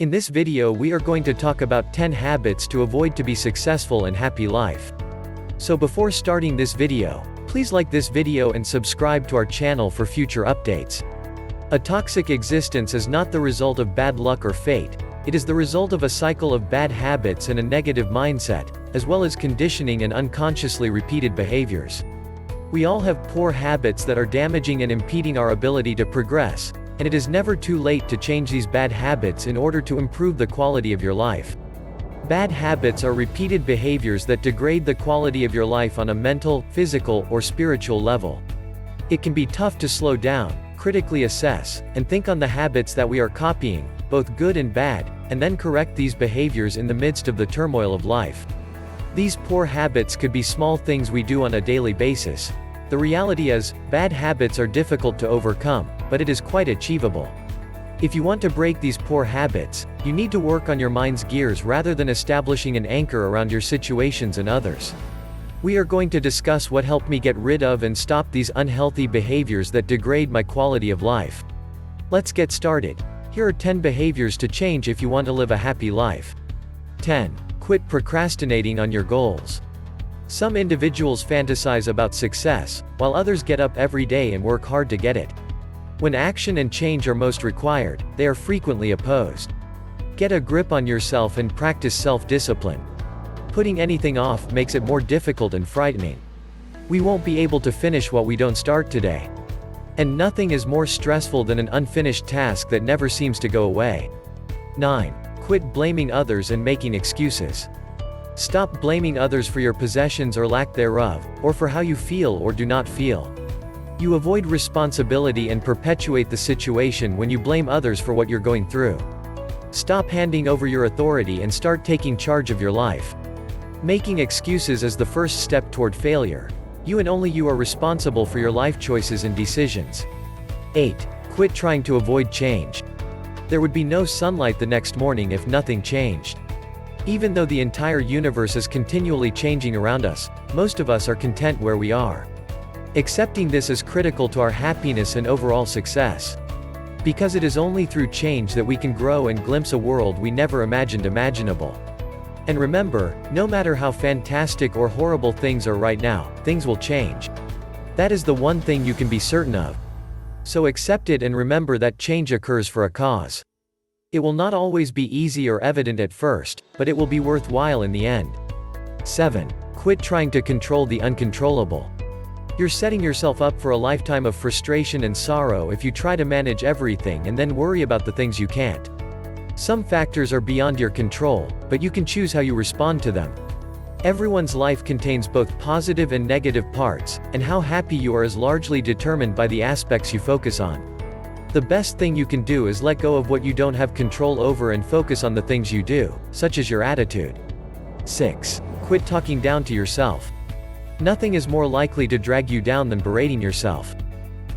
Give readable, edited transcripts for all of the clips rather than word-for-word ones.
In this video we are going to talk about 10 habits to avoid to be successful and happy life. So before starting this video, please like this video and subscribe to our channel for future updates. A toxic existence is not the result of bad luck or fate, it is the result of a cycle of bad habits and a negative mindset, as well as conditioning and unconsciously repeated behaviors. We all have poor habits that are damaging and impeding our ability to progress, and it is never too late to change these bad habits in order to improve the quality of your life. Bad habits are repeated behaviors that degrade the quality of your life on a mental, physical, or spiritual level. It can be tough to slow down, critically assess, and think on the habits that we are copying, both good and bad, and then correct these behaviors in the midst of the turmoil of life. These poor habits could be small things we do on a daily basis. The reality is, bad habits are difficult to overcome, but it is quite achievable. If you want to break these poor habits, you need to work on your mind's gears rather than establishing an anchor around your situations and others. We are going to discuss what helped me get rid of and stop these unhealthy behaviors that degrade my quality of life. Let's get started. Here are 10 behaviors to change if you want to live a happy life. 10. Quit procrastinating on your goals. Some individuals fantasize about success, while others get up every day and work hard to get it. When action and change are most required, they are frequently opposed. Get a grip on yourself and practice self-discipline. Putting anything off makes it more difficult and frightening. We won't be able to finish what we don't start today. And nothing is more stressful than an unfinished task that never seems to go away. 9. Quit blaming others and making excuses. Stop blaming others for your possessions or lack thereof, or for how you feel or do not feel. You avoid responsibility and perpetuate the situation when you blame others for what you're going through. Stop handing over your authority and start taking charge of your life. Making excuses is the first step toward failure. You and only you are responsible for your life choices and decisions. 8. Quit trying to avoid change. There would be no sunlight the next morning if nothing changed. Even though the entire universe is continually changing around us, most of us are content where we are. Accepting this is critical to our happiness and overall success. Because it is only through change that we can grow and glimpse a world we never imagined imaginable. And remember, no matter how fantastic or horrible things are right now, things will change. That is the one thing you can be certain of. So accept it and remember that change occurs for a cause. It will not always be easy or evident at first, but it will be worthwhile in the end. 7. Quit trying to control the uncontrollable. You're setting yourself up for a lifetime of frustration and sorrow if you try to manage everything and then worry about the things you can't. Some factors are beyond your control, but you can choose how you respond to them. Everyone's life contains both positive and negative parts, and how happy you are is largely determined by the aspects you focus on. The best thing you can do is let go of what you don't have control over and focus on the things you do, such as your attitude. 6. Quit talking down to yourself. Nothing is more likely to drag you down than berating yourself.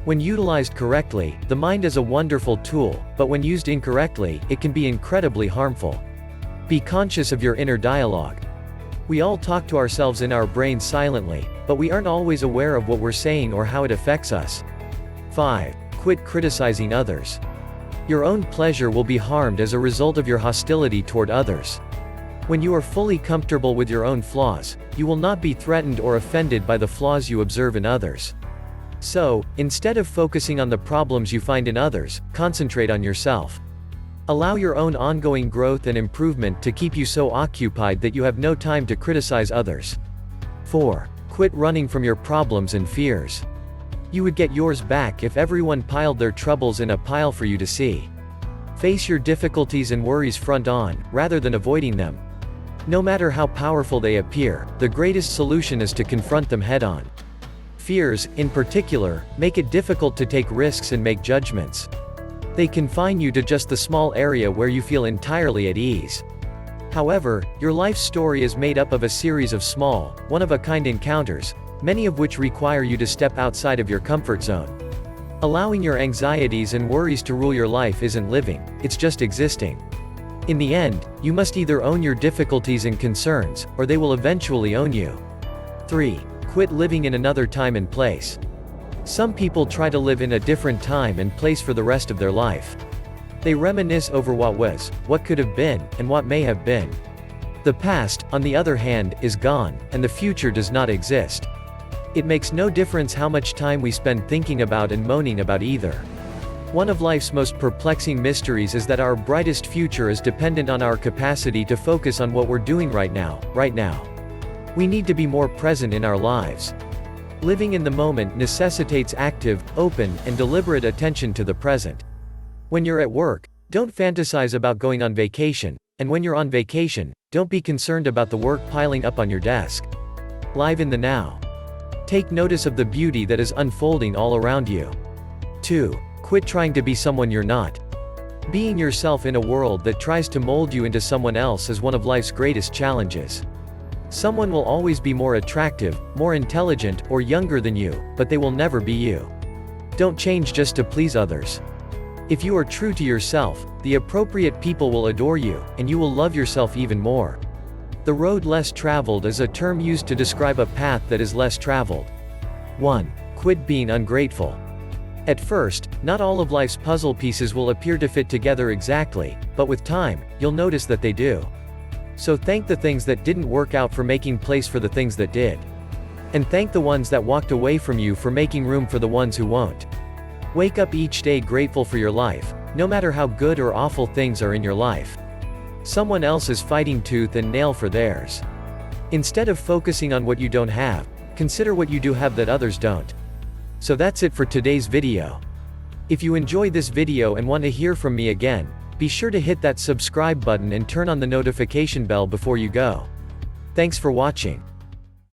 When utilized correctly, the mind is a wonderful tool, but when used incorrectly, it can be incredibly harmful. Be conscious of your inner dialogue. We all talk to ourselves in our brains silently, but we aren't always aware of what we're saying or how it affects us. 5. Quit criticizing others. Your own pleasure will be harmed as a result of your hostility toward others. When you are fully comfortable with your own flaws, you will not be threatened or offended by the flaws you observe in others. So, instead of focusing on the problems you find in others, concentrate on yourself. Allow your own ongoing growth and improvement to keep you so occupied that you have no time to criticize others. 4. Quit running from your problems and fears. You would get yours back if everyone piled their troubles in a pile for you to see. Face your difficulties and worries front on, rather than avoiding them. No matter how powerful they appear, the greatest solution is to confront them head-on. Fears, in particular, make it difficult to take risks and make judgments. They confine you to just the small area where you feel entirely at ease. However, your life story is made up of a series of small, one-of-a-kind encounters, many of which require you to step outside of your comfort zone. Allowing your anxieties and worries to rule your life isn't living, it's just existing. In the end, you must either own your difficulties and concerns, or they will eventually own you. 3. Quit living in another time and place. Some people try to live in a different time and place for the rest of their life. They reminisce over what was, what could have been, and what may have been. The past, on the other hand, is gone, and the future does not exist. It makes no difference how much time we spend thinking about and moaning about either. One of life's most perplexing mysteries is that our brightest future is dependent on our capacity to focus on what we're doing right now. We need to be more present in our lives. Living in the moment necessitates active, open, and deliberate attention to the present. When you're at work, don't fantasize about going on vacation, and when you're on vacation, don't be concerned about the work piling up on your desk. Live in the now. Take notice of the beauty that is unfolding all around you. 2. Quit trying to be someone you're not. Being yourself in a world that tries to mold you into someone else is one of life's greatest challenges. Someone will always be more attractive, more intelligent, or younger than you, but they will never be you. Don't change just to please others. If you are true to yourself, the appropriate people will adore you, and you will love yourself even more. The road less traveled is a term used to describe a path that is less traveled. 1. Quit being ungrateful. At first, not all of life's puzzle pieces will appear to fit together exactly, but with time, you'll notice that they do. So thank the things that didn't work out for making place for the things that did. And thank the ones that walked away from you for making room for the ones who won't. Wake up each day grateful for your life, no matter how good or awful things are in your life. Someone else is fighting tooth and nail for theirs. Instead of focusing on what you don't have, consider what you do have that others don't. So that's it for today's video. If you enjoy this video and want to hear from me again, be sure to hit that subscribe button and turn on the notification bell before you go. Thanks for watching.